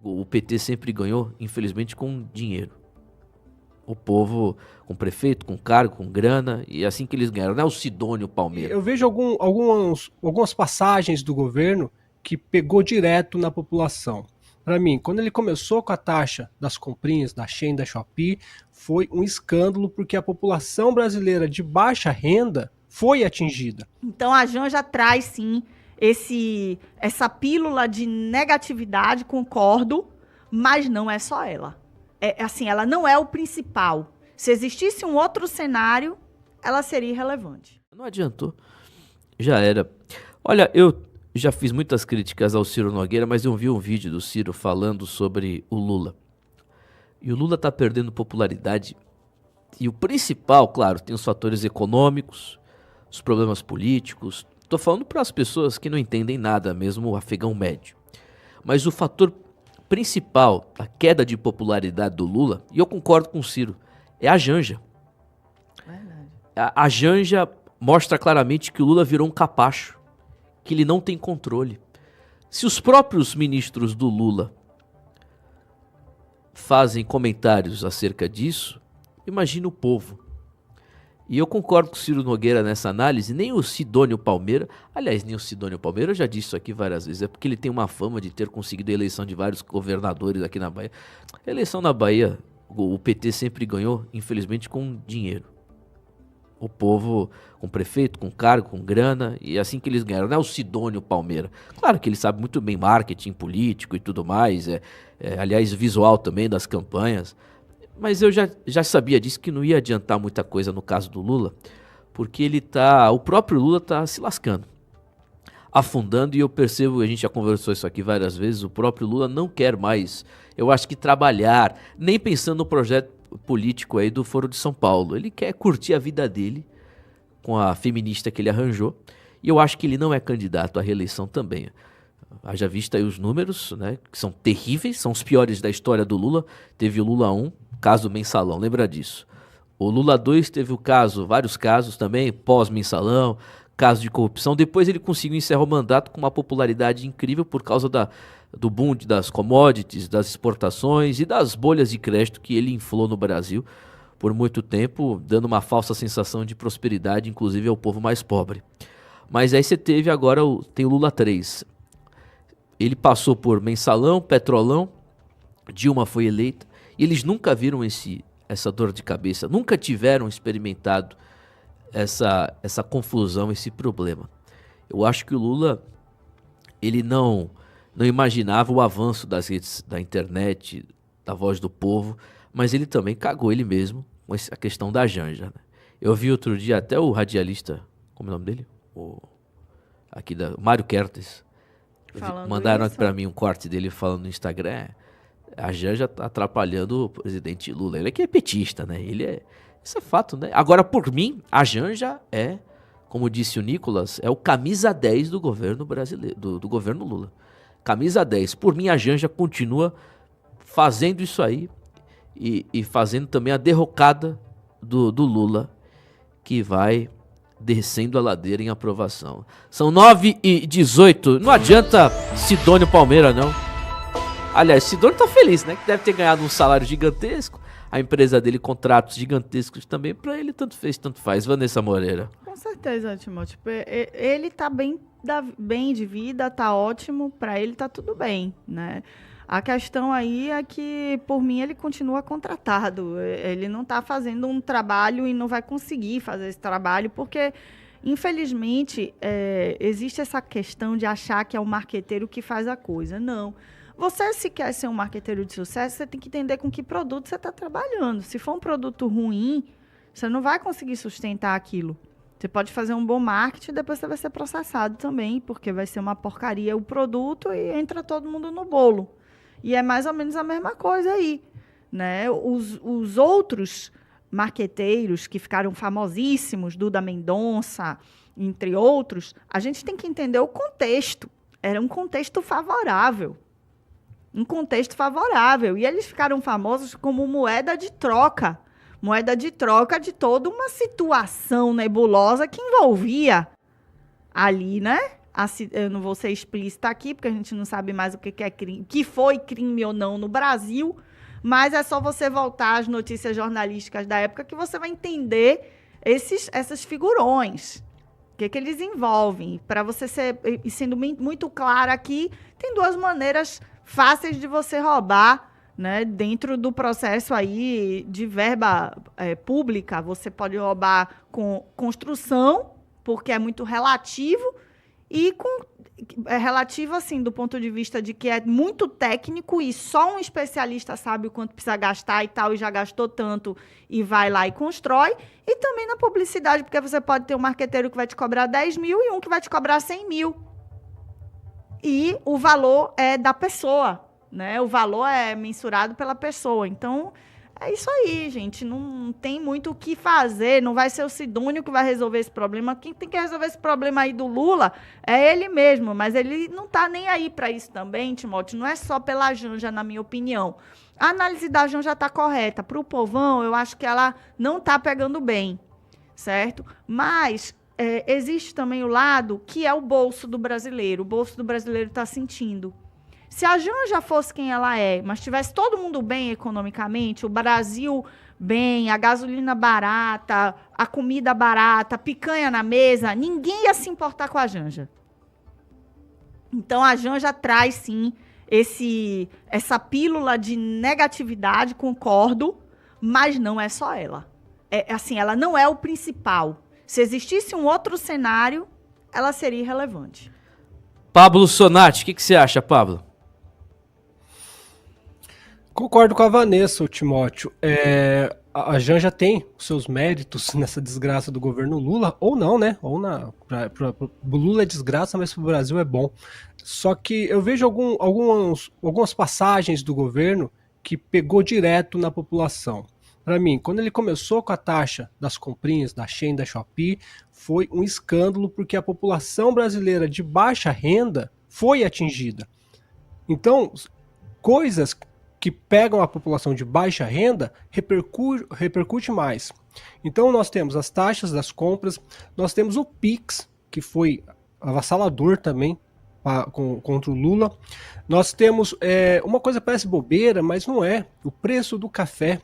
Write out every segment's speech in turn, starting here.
O PT sempre ganhou, infelizmente, com dinheiro. O povo com prefeito, com cargo, com grana, e é assim que eles ganharam. Não é o Sidônio Palmeira. Eu vejo algumas passagens do governo que pegou direto na população. Para mim, quando ele começou com a taxa das comprinhas da Shein, da Shopee, foi um escândalo porque a população brasileira de baixa renda foi atingida. Então a Janja traz sim essa pílula de negatividade, concordo, mas não é só ela. Assim, ela não é o principal. Se existisse um outro cenário, ela seria irrelevante. Não adiantou. Já era. Olha, eu já fiz muitas críticas ao Ciro Nogueira, mas eu vi um vídeo do Ciro falando sobre o Lula. E o Lula tá perdendo popularidade. E o principal, claro, tem os fatores econômicos, os problemas políticos. Tô falando para as pessoas que não entendem nada, mesmo o afegão médio. Mas o fator principal da queda de popularidade do Lula, e eu concordo com o Ciro, é a Janja. Verdade. A Janja mostra claramente que o Lula virou um capacho, que ele não tem controle. Se os próprios ministros do Lula fazem comentários acerca disso, imagina o povo. E eu concordo com o Ciro Nogueira nessa análise, nem o Sidônio Palmeira, aliás, nem o Sidônio Palmeira, eu já disse isso aqui várias vezes, é porque ele tem uma fama de ter conseguido a eleição de vários governadores aqui na Bahia. A eleição na Bahia, o PT sempre ganhou, infelizmente, com dinheiro. O povo com prefeito, com cargo, com grana, e é assim que eles ganharam. Não é o Sidônio Palmeira. Claro que ele sabe muito bem marketing político e tudo mais, aliás, visual também das campanhas. Mas eu já sabia disso, que não ia adiantar muita coisa no caso do Lula, porque o próprio Lula está se lascando, afundando, e eu percebo, a gente já conversou isso aqui várias vezes, o próprio Lula não quer mais, eu acho que trabalhar, nem pensando no projeto político aí do Foro de São Paulo. Ele quer curtir a vida dele com a feminista que ele arranjou, e eu acho que ele não é candidato à reeleição também. Haja vista aí os números, né, que são terríveis, são os piores da história do Lula. Teve o Lula 1, caso Mensalão, lembra disso. O Lula 2 teve vários casos também, pós-Mensalão, caso de corrupção. Depois ele conseguiu encerrar o mandato com uma popularidade incrível por causa do boom das commodities, das exportações e das bolhas de crédito que ele inflou no Brasil por muito tempo, dando uma falsa sensação de prosperidade, inclusive ao povo mais pobre. Mas aí você teve agora, tem o Lula 3. Ele passou por Mensalão, Petrolão, Dilma foi eleita, e eles nunca viram essa dor de cabeça, nunca tiveram experimentado essa confusão, esse problema. Eu acho que o Lula, ele não imaginava o avanço das redes, da internet, da voz do povo, mas ele também cagou ele mesmo com a questão da Janja, né? Eu vi outro dia até o radialista, como é o nome dele? Mário Kertes. Mandaram aqui pra mim um corte dele falando no Instagram, a Janja tá atrapalhando o presidente Lula. Ele aqui é petista, né? Isso é fato, né? Agora, por mim, a Janja como disse o Nicolas, é o camisa 10 do governo brasileiro, do governo Lula. Camisa 10. Por mim, a Janja continua fazendo isso aí e fazendo também a derrocada do Lula, que vai descendo a ladeira em aprovação. São 9h18. Não adianta Sidônio Palmeira, não. Aliás, Sidônio tá feliz, né? Que deve ter ganhado um salário gigantesco. A empresa dele, contratos gigantescos também. Pra ele, tanto fez, tanto faz. Vanessa Moreira. Com certeza, Timóteo. Ele tá bem de vida, tá ótimo. Pra ele tá tudo bem, né? A questão aí é que, por mim, ele continua contratado. Ele não está fazendo um trabalho e não vai conseguir fazer esse trabalho, porque, infelizmente, existe essa questão de achar que é o marqueteiro que faz a coisa. Não. Você, se quer ser um marqueteiro de sucesso, você tem que entender com que produto você está trabalhando. Se for um produto ruim, você não vai conseguir sustentar aquilo. Você pode fazer um bom marketing e depois você vai ser processado também, porque vai ser uma porcaria o produto e entra todo mundo no bolo. E é mais ou menos a mesma coisa aí, né? Os outros marqueteiros que ficaram famosíssimos, Duda Mendonça, entre outros, a gente tem que entender o contexto. Era um contexto favorável. Um contexto favorável. E eles ficaram famosos como moeda de troca. Moeda de troca de toda uma situação nebulosa que envolvia ali, né? eu não vou ser explícita aqui, porque a gente não sabe mais o que é crime, que foi crime ou não no Brasil, mas é só você voltar às notícias jornalísticas da época que você vai entender essas figurões. O que eles envolvem. Para você sendo muito claro aqui, tem duas maneiras fáceis de você roubar, né, dentro do processo aí de verba pública. Você pode roubar com construção, porque é muito relativo, e é relativo, assim, do ponto de vista de que é muito técnico e só um especialista sabe o quanto precisa gastar e tal, e já gastou tanto e vai lá e constrói. E também na publicidade, porque você pode ter um marqueteiro que vai te cobrar 10 mil e um que vai te cobrar 100 mil. E o valor é da pessoa, né? O valor é mensurado pela pessoa. Então, é isso aí, gente. Não tem muito o que fazer. Não vai ser o Sidônio que vai resolver esse problema. Quem tem que resolver esse problema aí do Lula é ele mesmo. Mas ele não está nem aí para isso também, Timóteo. Não é só pela Janja, na minha opinião. A análise da Janja está correta. Para o povão, eu acho que ela não está pegando bem, certo? Mas existe também o lado que é o bolso do brasileiro. O bolso do brasileiro está sentindo. Se a Janja fosse quem ela é, mas tivesse todo mundo bem economicamente, o Brasil bem, a gasolina barata, a comida barata, a picanha na mesa, ninguém ia se importar com a Janja. Então, a Janja traz, sim, essa pílula de negatividade, concordo, mas não é só ela. Assim, ela não é o principal. Se existisse um outro cenário, ela seria irrelevante. Pablo Sonati, o que você acha, Pablo? Concordo com a Vanessa, o Timóteo. A Janja tem os seus méritos nessa desgraça do governo Lula, ou não, né? Ou o Lula é desgraça, mas pro Brasil é bom. Só que eu vejo algumas passagens do governo que pegou direto na população. Para mim, quando ele começou com a taxa das comprinhas, da Shein, da Shopee, foi um escândalo porque a população brasileira de baixa renda foi atingida. Então, coisas que pegam a população de baixa renda repercute mais. Então nós temos as taxas das compras, nós temos o Pix, que foi avassalador também contra o Lula. Nós temos uma coisa que parece bobeira, mas não é, o preço do café.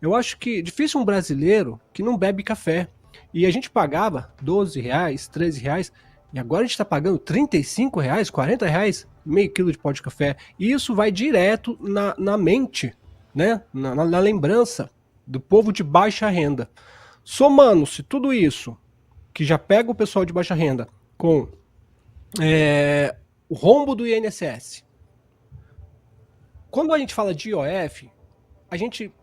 Eu acho que é difícil um brasileiro que não bebe café. E a gente pagava R$12, R$13, e agora a gente está pagando R$35, R$40, meio quilo de pó de café. E isso vai direto na mente, né? na lembrança do povo de baixa renda. Somando-se tudo isso, que já pega o pessoal de baixa renda, com o rombo do INSS. Quando a gente fala de IOF,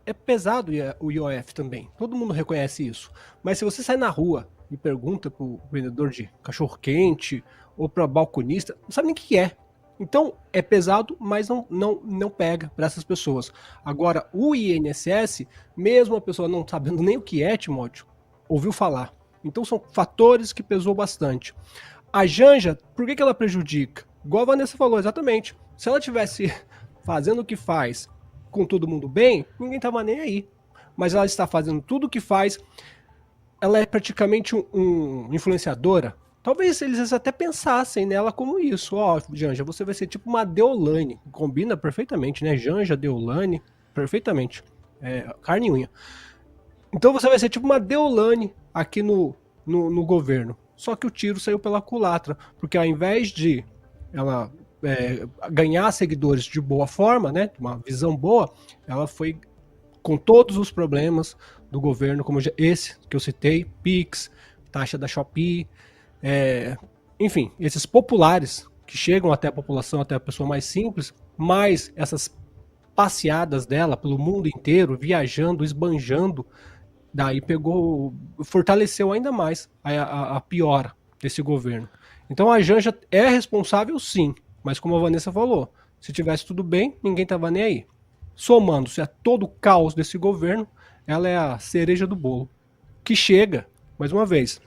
é pesado o IOF também. Todo mundo reconhece isso. Mas se você sai na rua e pergunta pro vendedor de cachorro-quente ou para balconista, não sabe nem o que é. Então, é pesado, mas não pega para essas pessoas. Agora, o INSS, mesmo a pessoa não sabendo nem o que é, Timóteo, ouviu falar. Então, são fatores que pesou bastante. A Janja, por que ela prejudica? Igual a Vanessa falou, exatamente. Se ela tivesse fazendo o que faz com todo mundo bem, ninguém tava nem aí. Mas ela está fazendo tudo o que faz. Ela é praticamente um influenciadora. Talvez eles até pensassem nela como isso. Janja, você vai ser tipo uma Deolane. Combina perfeitamente, né? Janja, Deolane, perfeitamente. Carne e unha. Então você vai ser tipo uma Deolane aqui no governo. Só que o tiro saiu pela culatra. Porque ao invés de ela ganhar seguidores de boa forma, né? Uma visão boa, ela foi com todos os problemas do governo, como esse que eu citei, Pix, taxa da Shopee, enfim, esses populares que chegam até a população, até a pessoa mais simples, mais essas passeadas dela pelo mundo inteiro, viajando, esbanjando, daí fortaleceu ainda mais a piora desse governo. Então a Janja é responsável, sim, mas como a Vanessa falou, se tivesse tudo bem, ninguém tava nem aí. Somando-se a todo o caos desse governo, ela é a cereja do bolo, que chega, mais uma vez,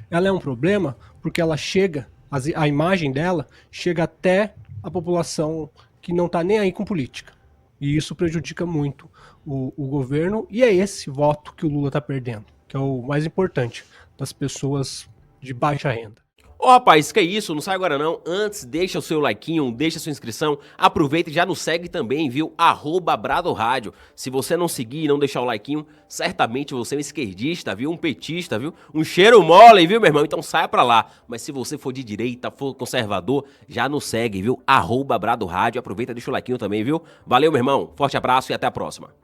ela é um problema porque ela chega, a imagem dela chega até a população que não está nem aí com política. E isso prejudica muito o governo, e é esse voto que o Lula está perdendo, que é o mais importante, das pessoas de baixa renda. Ô, rapaz, que é isso? Não sai agora não. Antes, deixa o seu likeinho, deixa a sua inscrição. Aproveita e já nos segue também, viu? @BradoRádio. Se você não seguir e não deixar o likeinho, certamente você é um esquerdista, viu? Um petista, viu? Um cheiro mole, viu, meu irmão? Então saia pra lá. Mas se você for de direita, for conservador, já nos segue, viu? @BradoRádio. Aproveita e deixa o likeinho também, viu? Valeu, meu irmão. Forte abraço e até a próxima.